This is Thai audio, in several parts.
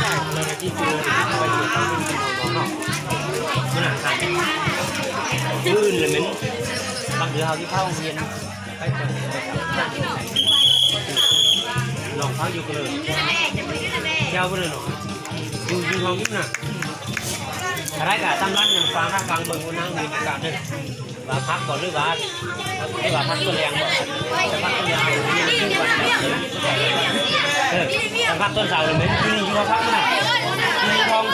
เราที่เจอไปอยู่เขาเป็นที่นอนเนาะมันหนักขันลื่นเลยมั้งบางทีเขาที่เข้าเรียนไปก่อนลองเขาอยู่กันเลยเจ้าไปเลยเนาะอยู่ห้องนี้น่ะอะไรกับตำรันอย่างฟังเบิ่งวันนั่งมีการหนึ่งว่าพักก่อนหรือว่าพักตัวแรงก่อนจะพักตัวยาวเรียนขึ้นก่อนจะพักต้นเสาเลยไหมที่นี่เขาพักน่ะที่นี่ทอง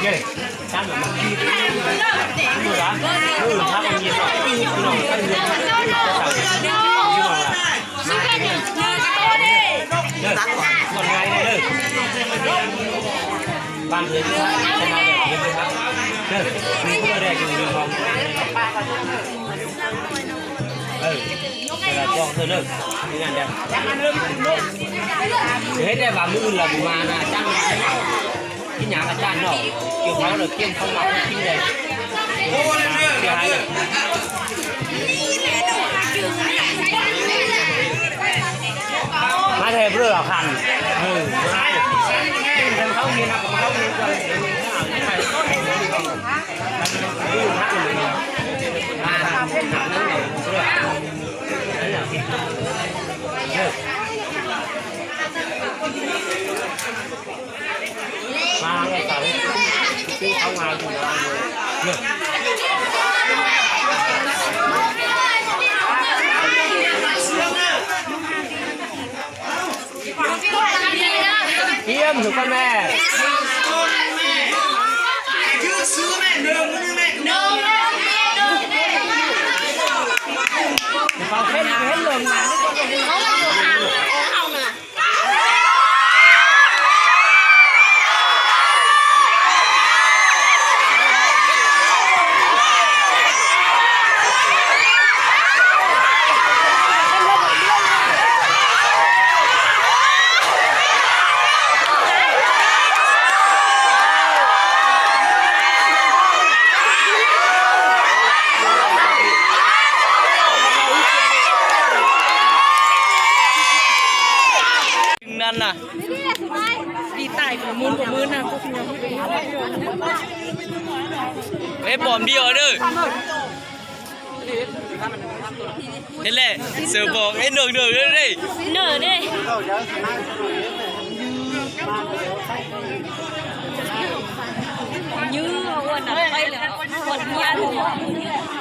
เย้ช่างแบบนี้ดูร้านดูร้านมันเย็นหน่อยดูหน่อยก็เย็นจะสั่งดูหน่อยละคนไงเลยบ้านเลยจะมาแบบนี้เลยครับเด้อมีผู้แรกอยู่ในห้องเวลาจ้องเธอเลิกนี่งานเดียวเฮ้ยได้บางมื้อละมานะจ้างที่หยากับจ้างเนาะเกี่ยวเขาเลยเกี่ยวเขามากินเลยเกี่ยวอะไรมาเทเพื่อคันมาเขาเงียบเขาเงียบเลยดูนักเลยมาหนักนั่นเลยเพื่อมาเลยสาวที่เขามาอยู่นะเนี่ยเยี่ยมถูกแม่ยืดซื้อแม่เดิมนี่แม่เดิมเขาเห็นเดิมมาเขาเอามานั่นน่ะดีตายของมือนะพวกนี้เฮ้ยบอมเดียวเด้อนี่แหละเสือบอกไอ้หนึ่งเลยดิหนึ่งดิยื้อวันนั้นไปเลยวันนี้